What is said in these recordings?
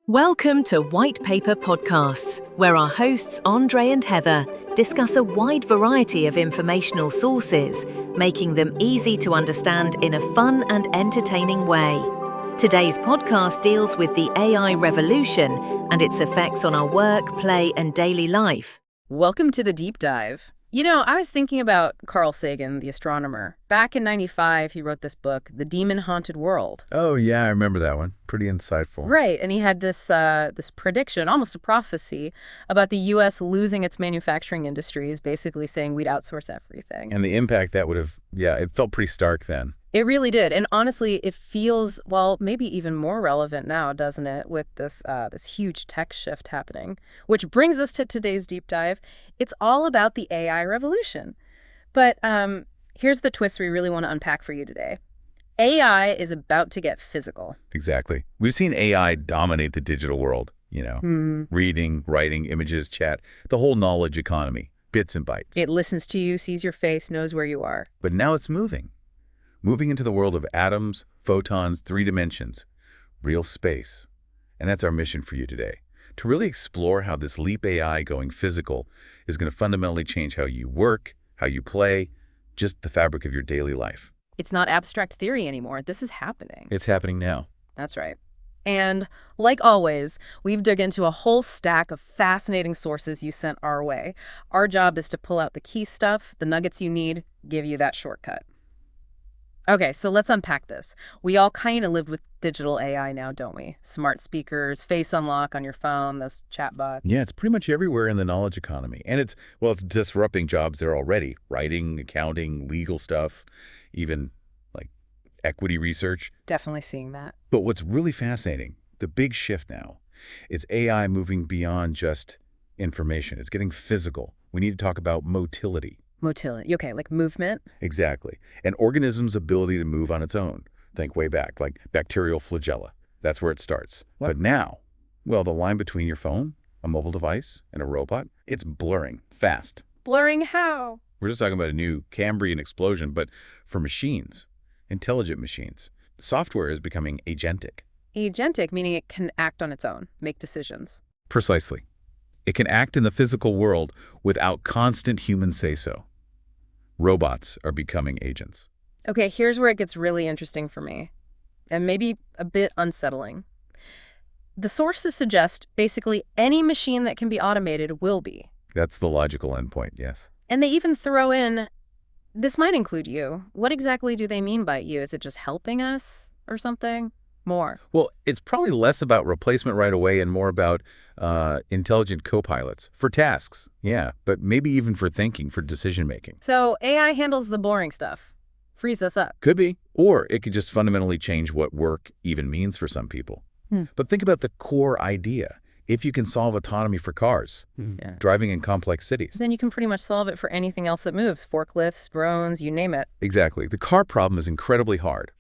Welcome to White Paper Podcasts, where our hosts Andre and Heather discuss a wide variety of informational sources, making them easy to understand in a fun and entertaining way. Today's podcast deals with the AI revolution and its effects on our work, play, and daily life. Welcome to the deep dive. You know, I was thinking about Carl Sagan, the astronomer. Back in '95, he wrote this book, The Demon-Haunted World. Oh, yeah, I remember that one. Pretty insightful. Right, and he had this prediction, almost a prophecy, about the U.S. losing its manufacturing industries, basically saying we'd outsource everything. And the impact that would have, it felt pretty stark then. It really did. And honestly, it feels, well, maybe even more relevant now, doesn't it, with this huge tech shift happening? Which brings us to today's deep dive. It's all about the AI revolution. But here's the twist we really want to unpack for you today. AI is about to get physical. Exactly. We've seen AI dominate the digital world, reading, writing, images, chat, the whole knowledge economy, bits and bytes. It listens to you, sees your face, knows where you are. But now it's moving into the world of atoms, photons, 3 dimensions, real space. And that's our mission for you today, to really explore how this leap AI going physical is going to fundamentally change how you work, how you play, just the fabric of your daily life. It's not abstract theory anymore. This is happening. It's happening now. That's right. And like always, we've dug into a whole stack of fascinating sources you sent our way. Our job is to pull out the key stuff, the nuggets you need, give you that shortcut. Okay, so let's unpack this. We all kind of live with digital AI now, don't we? Smart speakers, face unlock on your phone, those chatbots. Yeah, it's pretty much everywhere in the knowledge economy. And it's disrupting jobs there already. Writing, accounting, legal stuff, even like equity research. Definitely seeing that. But what's really fascinating, the big shift now, is AI moving beyond just information. It's getting physical. We need to talk about motility. Motility. Okay, like movement? Exactly. An organism's ability to move on its own. Think way back, like bacterial flagella. That's where it starts. What? But now, the line between your phone, a mobile device, and a robot, it's blurring fast. Blurring how? We're just talking about a new Cambrian explosion, but for machines, intelligent machines. Software is becoming agentic. Agentic, meaning it can act on its own, make decisions. Precisely. It can act in the physical world without constant human say-so. Robots are becoming agents. Okay, here's where it gets really interesting for me, and maybe a bit unsettling. The sources suggest basically any machine that can be automated will be. That's the logical endpoint, yes. And they even throw in, this might include you. What exactly do they mean by you? Is it just helping us or something? More. Well, it's probably less about replacement right away and more about intelligent co-pilots for tasks. Yeah, but maybe even for thinking, for decision-making. So AI handles the boring stuff, frees us up. Could be. Or it could just fundamentally change what work even means for some people. But think about the core idea. If you can solve autonomy for cars, driving in complex cities. Then you can pretty much solve it for anything else that moves. Forklifts, drones, you name it. Exactly. The car problem is incredibly hard.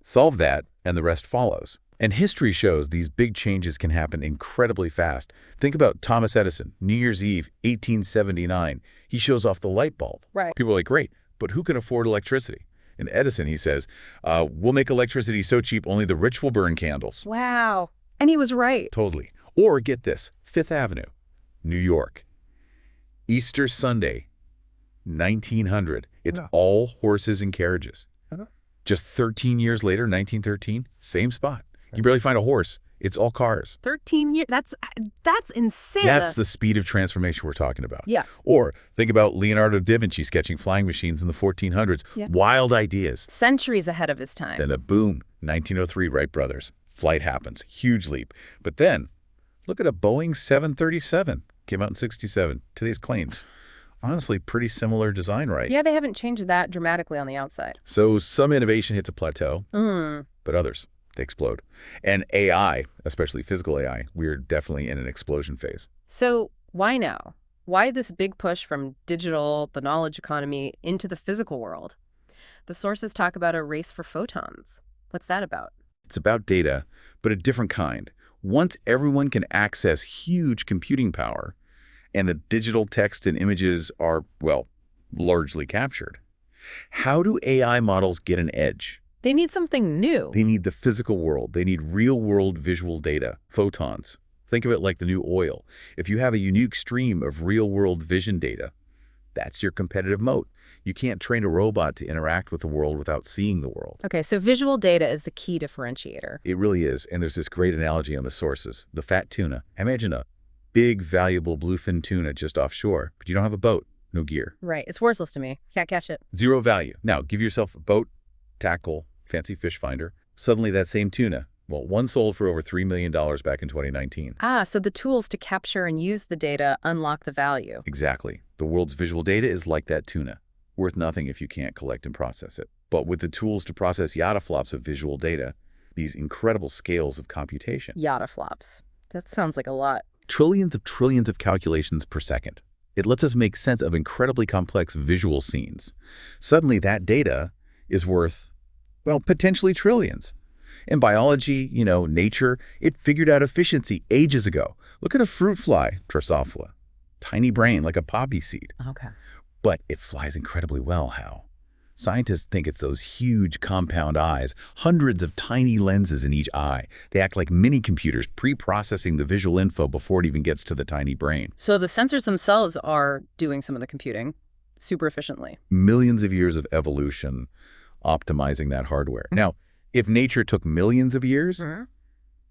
Solve that, and the rest follows. And history shows these big changes can happen incredibly fast. Think about Thomas Edison, New Year's Eve, 1879. He shows off the light bulb. Right. People are like, great, but who can afford electricity? And Edison, he says, we'll make electricity so cheap only the rich will burn candles. Wow. And he was right. Totally. Or get this, Fifth Avenue, New York. Easter Sunday, 1900. It's all horses and carriages. Just 13 years later, 1913, same spot. You barely find a horse. It's all cars. 13 years? That's insane. That's the speed of transformation we're talking about. Yeah. Or think about Leonardo da Vinci sketching flying machines in the 1400s. Yeah. Wild ideas. Centuries ahead of his time. Then a boom, 1903, Wright brothers. Flight happens. Huge leap. But then, look at a Boeing 737. Came out in 67. Today's planes. Honestly, pretty similar design, right? Yeah, they haven't changed that dramatically on the outside. So some innovation hits a plateau, but others, they explode. And AI, especially physical AI, we're definitely in an explosion phase. So why now? Why this big push from digital, the knowledge economy, into the physical world? The sources talk about a race for photons. What's that about? It's about data, but a different kind. Once everyone can access huge computing power, and the digital text and images are, largely captured. How do AI models get an edge? They need something new. They need the physical world. They need real-world visual data, photons. Think of it like the new oil. If you have a unique stream of real-world vision data, that's your competitive moat. You can't train a robot to interact with the world without seeing the world. Okay, so visual data is the key differentiator. It really is, and there's this great analogy on the sources. The fat tuna. Imagine a big, valuable bluefin tuna just offshore, but you don't have a boat, no gear. Right, it's worthless to me. Can't catch it. Zero value. Now, give yourself a boat, tackle, fancy fish finder. Suddenly that same tuna, well, one sold for over $3 million back in 2019. So the tools to capture and use the data unlock the value. Exactly. The world's visual data is like that tuna, worth nothing if you can't collect and process it. But with the tools to process yottaflops of visual data, these incredible scales of computation. Yottaflops. That sounds like a lot. Trillions of calculations per second. It lets us make sense of incredibly complex visual scenes. Suddenly that data is worth, well, potentially trillions. In biology, nature, it figured out efficiency ages ago. Look at a fruit fly, Drosophila. Tiny brain like a poppy seed. Okay. But it flies incredibly well, how? Scientists think it's those huge compound eyes, hundreds of tiny lenses in each eye. They act like mini computers pre-processing the visual info before it even gets to the tiny brain. So the sensors themselves are doing some of the computing super efficiently. Millions of years of evolution optimizing that hardware. Now, if nature took millions of years,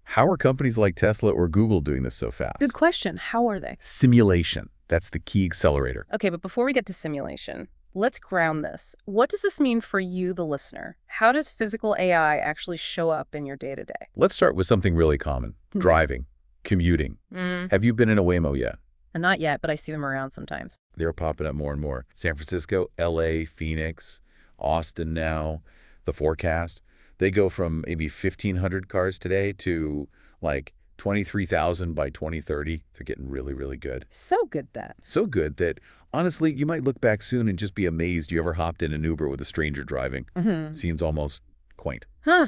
how are companies like Tesla or Google doing this so fast? Good question. How are they? Simulation. That's the key accelerator. Okay, but before we get to simulation, let's ground this. What does this mean for you, the listener? How does physical AI actually show up in your day-to-day? Let's start with something really common. Driving, commuting. Have you been in a Waymo yet? Not yet, but I see them around sometimes. They're popping up more and more. San Francisco, LA, Phoenix, Austin now, the forecast. They go from maybe 1,500 cars today to like 23,000 by 2030. They're getting really, really good. So good that. So good that, honestly, you might look back soon and just be amazed you ever hopped in an Uber with a stranger driving. Seems almost quaint. Huh.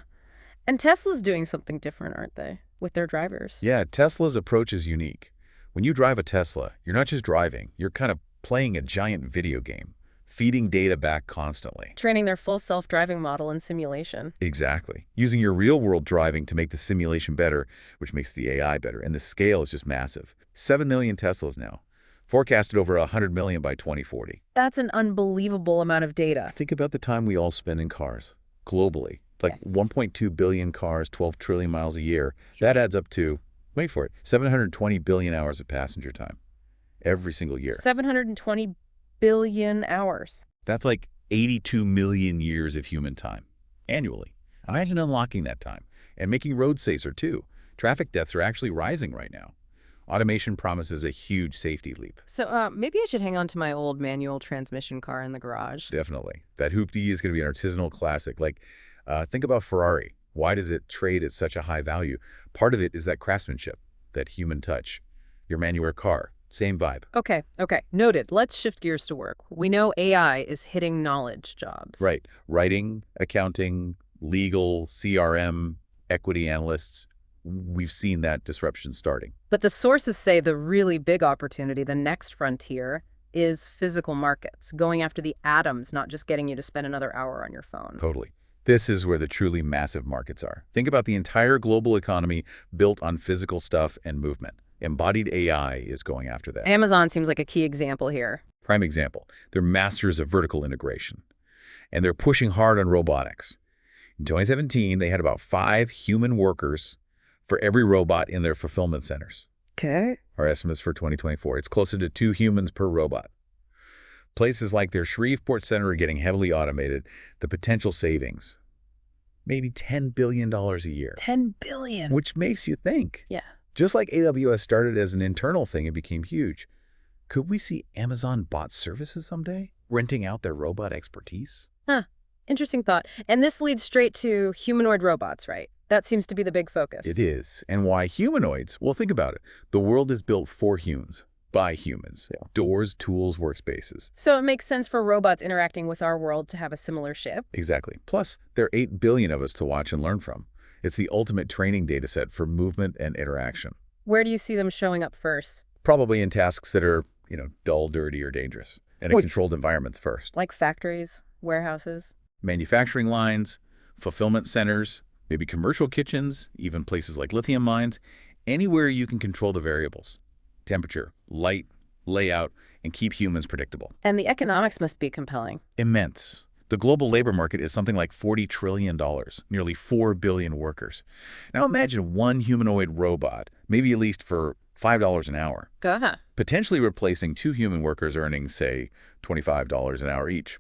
And Tesla's doing something different, aren't they, with their drivers? Yeah, Tesla's approach is unique. When you drive a Tesla, you're not just driving. You're kind of playing a giant video game, feeding data back constantly. Training their full self-driving model in simulation. Exactly. Using your real-world driving to make the simulation better, which makes the AI better. And the scale is just massive. 7 million Teslas now. Forecasted over 100 million by 2040. That's an unbelievable amount of data. Think about the time we all spend in cars, globally. Like 1.2 billion cars, 12 trillion miles a year. That adds up to, wait for it, 720 billion hours of passenger time. Every single year. 720 billion hours. That's like 82 million years of human time, annually. Imagine unlocking that time and making roads safer too. Traffic deaths are actually rising right now. Automation promises a huge safety leap. So maybe I should hang on to my old manual transmission car in the garage. Definitely. That Hoopty is going to be an artisanal classic. Like, think about Ferrari. Why does it trade at such a high value? Part of it is that craftsmanship, that human touch. Your Manuair car, same vibe. Okay. Noted. Let's shift gears to work. We know AI is hitting knowledge jobs. Right. Writing, accounting, legal, CRM, equity analysts. We've seen that disruption starting. But the sources say the really big opportunity, the next frontier, is physical markets, going after the atoms, not just getting you to spend another hour on your phone. Totally. This is where the truly massive markets are. Think about the entire global economy built on physical stuff and movement. Embodied AI is going after that. Amazon seems like a key example here. Prime example. They're masters of vertical integration, and they're pushing hard on robotics. In 2017, they had about 5 human workers for every robot in their fulfillment centers. Okay. Our estimates for 2024, it's closer to 2 humans per robot. Places like their Shreveport Center are getting heavily automated. The potential savings, maybe $10 billion a year. 10 billion. Which makes you think. Yeah. Just like AWS started as an internal thing and became huge, could we see Amazon bot services someday, renting out their robot expertise? Interesting thought. And this leads straight to humanoid robots, right? That seems to be the big focus. It is. And why humanoids? Well, think about it. The world is built for humans, by humans. Yeah. Doors, tools, workspaces. So it makes sense for robots interacting with our world to have a similar shape. Exactly. Plus, there are 8 billion of us to watch and learn from. It's the ultimate training data set for movement and interaction. Where do you see them showing up first? Probably in tasks that are, dull, dirty, or dangerous. And in controlled environments first. Like factories, warehouses? Manufacturing lines, fulfillment centers, maybe commercial kitchens, even places like lithium mines, anywhere you can control the variables: temperature, light, layout, and keep humans predictable. And the economics must be compelling. Immense. The global labor market is something like $40 trillion, nearly 4 billion workers. Now imagine one humanoid robot, maybe at least for $5 an hour, potentially replacing 2 human workers earning, say, $25 an hour each.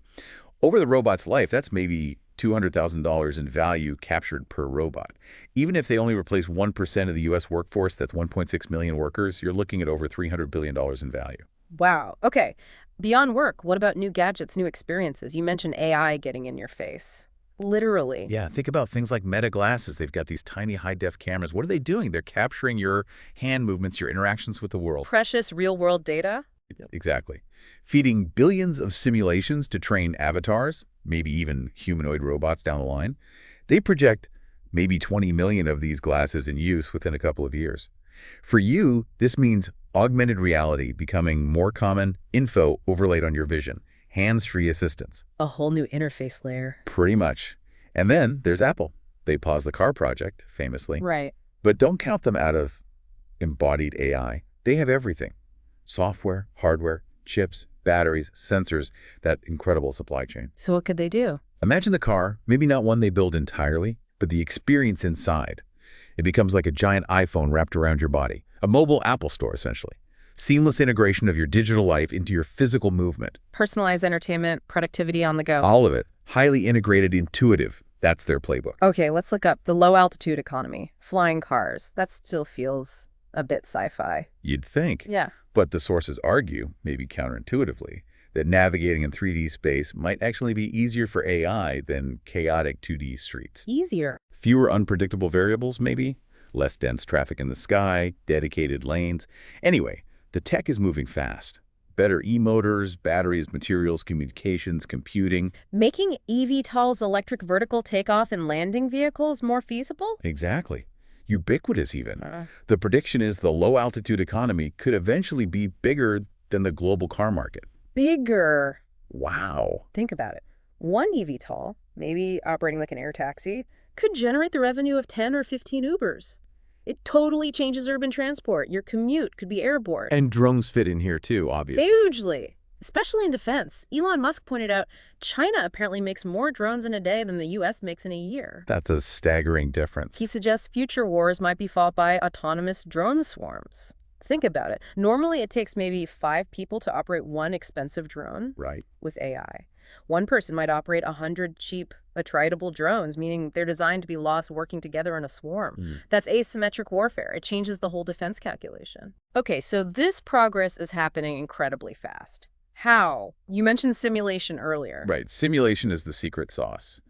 Over the robot's life, that's maybe $200,000 in value captured per robot. Even if they only replace 1% of the U.S. workforce, that's 1.6 million workers, you're looking at over $300 billion in value. Wow. Okay. Beyond work, what about new gadgets, new experiences? You mentioned AI getting in your face. Literally. Yeah, think about things like Meta glasses. They've got these tiny high-def cameras. What are they doing? They're capturing your hand movements, your interactions with the world. Precious real-world data? Exactly. Feeding billions of simulations to train avatars, maybe even humanoid robots down the line. They project maybe 20 million of these glasses in use within a couple of years. For you, this means augmented reality becoming more common, info overlaid on your vision, hands-free assistance. A whole new interface layer. Pretty much. And then there's Apple. They paused the car project, famously. Right. But don't count them out of embodied AI. They have everything: software, hardware, chips, batteries, sensors, that incredible supply chain. So what could they do? Imagine the car, maybe not one they build entirely, but the experience inside. It becomes like a giant iPhone wrapped around your body, a mobile Apple store, essentially. Seamless integration of your digital life into your physical movement. Personalized entertainment, productivity on the go. All of it. Highly integrated, intuitive. That's their playbook. Okay, let's look up the low-altitude economy. Flying cars. That still feels a bit sci-fi. You'd think. Yeah. But the sources argue, maybe counterintuitively, that navigating in 3D space might actually be easier for AI than chaotic 2D streets. Easier. Fewer unpredictable variables, maybe? Less dense traffic in the sky, dedicated lanes. Anyway, the tech is moving fast. Better e-motors, batteries, materials, communications, computing. Making eVTOL's electric vertical takeoff and landing vehicles more feasible? Exactly. Ubiquitous, even. The prediction is the low-altitude economy could eventually be bigger than the global car market. Bigger. Wow. Think about it. One eVTOL, maybe operating like an air taxi, could generate the revenue of 10 or 15 Ubers. It totally changes urban transport. Your commute could be airborne. And drones fit in here too, obviously. Hugely. Especially in defense. Elon Musk pointed out China apparently makes more drones in a day than the U.S. makes in a year. That's a staggering difference. He suggests future wars might be fought by autonomous drone swarms. Think about it. Normally, it takes maybe 5 people to operate one expensive drone. Right. With AI. One person might operate 100 cheap, attritable drones, meaning they're designed to be lost working together in a swarm. That's asymmetric warfare. It changes the whole defense calculation. Okay, so this progress is happening incredibly fast. How? You mentioned simulation earlier. Right. Simulation is the secret sauce.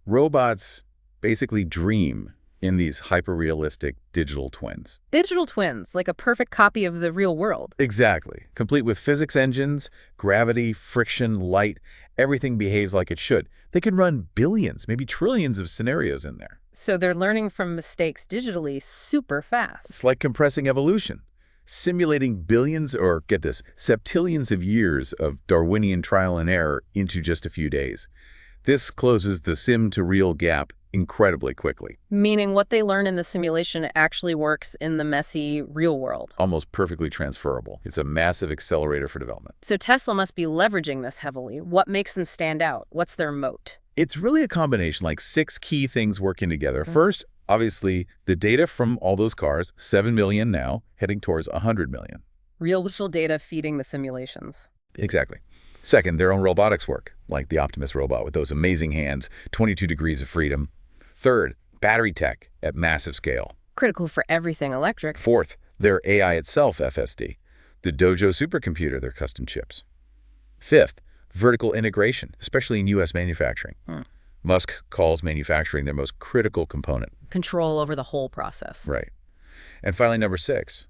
Robots basically dream in these hyper-realistic digital twins. Digital twins, like a perfect copy of the real world. Exactly. Complete with physics engines, gravity, friction, light, everything behaves like it should. They can run billions, maybe trillions of scenarios in there. So they're learning from mistakes digitally super fast. It's like compressing evolution. Simulating billions, or get this, septillions of years of Darwinian trial and error into just a few days. This closes the sim-to-real gap incredibly quickly. Meaning what they learn in the simulation actually works in the messy real world. Almost perfectly transferable. It's a massive accelerator for development. So Tesla must be leveraging this heavily. What makes them stand out? What's their moat? It's really a combination, like 6 key things working together. First, obviously, the data from all those cars, 7 million now, heading towards 100 million. Real visual data feeding the simulations. Exactly. Second, their own robotics work, like the Optimus robot with those amazing hands, 22 degrees of freedom. Third, battery tech at massive scale. Critical for everything electric. Fourth, their AI itself, FSD. The Dojo supercomputer, their custom chips. Fifth, vertical integration, especially in U.S. manufacturing. Musk calls manufacturing their most critical component. Control over the whole process. Right. And finally, number 6,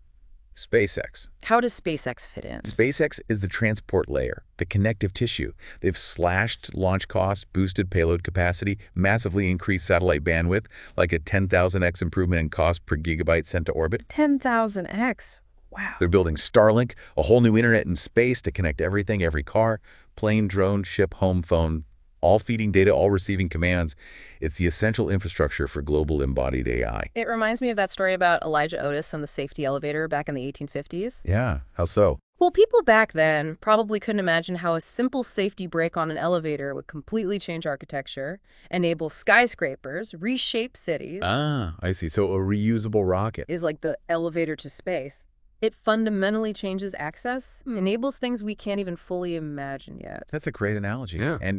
SpaceX. How does SpaceX fit in? SpaceX is the transport layer, the connective tissue. They've slashed launch costs, boosted payload capacity, massively increased satellite bandwidth, like a 10,000x improvement in cost per gigabyte sent to orbit. 10,000x. Wow. They're building Starlink, a whole new internet in space to connect everything, every car, plane, drone, ship, home, phone, all feeding data, all receiving commands. It's the essential infrastructure for global embodied AI. It reminds me of that story about Elijah Otis and the safety elevator back in the 1850s. Yeah, how so? Well, people back then probably couldn't imagine how a simple safety brake on an elevator would completely change architecture, enable skyscrapers, reshape cities. Ah, I see. So a reusable rocket. Is like the elevator to space. It fundamentally changes access, enables things we can't even fully imagine yet. That's a great analogy. Yeah. And,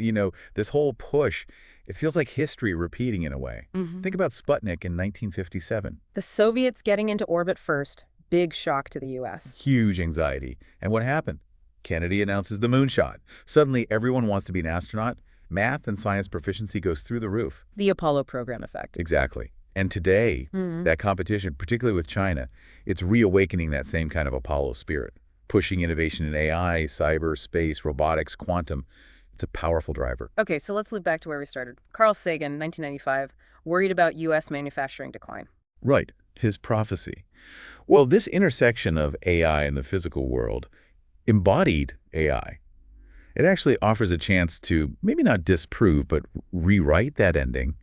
this whole push, it feels like history repeating in a way. Think about Sputnik in 1957. The Soviets getting into orbit first. Big shock to the U.S. Huge anxiety. And what happened? Kennedy announces the moonshot. Suddenly, everyone wants to be an astronaut. Math and science proficiency goes through the roof. The Apollo program effect. Exactly. And today, that competition, particularly with China, it's reawakening that same kind of Apollo spirit, pushing innovation in AI, cyber, space, robotics, quantum. It's a powerful driver. Okay, so let's loop back to where we started. Carl Sagan, 1995, worried about U.S. manufacturing decline. Right. His prophecy. Well, this intersection of AI and the physical world, embodied AI, it actually offers a chance to maybe not disprove, but rewrite that ending.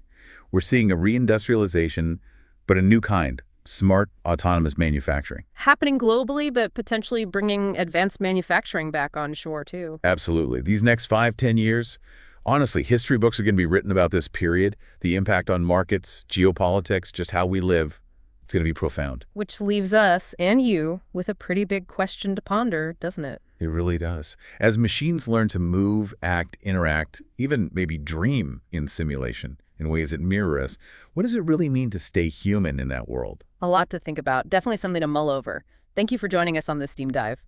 We're seeing a reindustrialization, but a new kind, smart, autonomous manufacturing. Happening globally, but potentially bringing advanced manufacturing back on shore, too. Absolutely. These next 5-10 years, honestly, history books are going to be written about this period, the impact on markets, geopolitics, just how we live. It's going to be profound. Which leaves us and you with a pretty big question to ponder, doesn't it? It really does. As machines learn to move, act, interact, even maybe dream in simulation in ways that mirror us, what does it really mean to stay human in that world? A lot to think about. Definitely something to mull over. Thank you for joining us on this Steam Dive.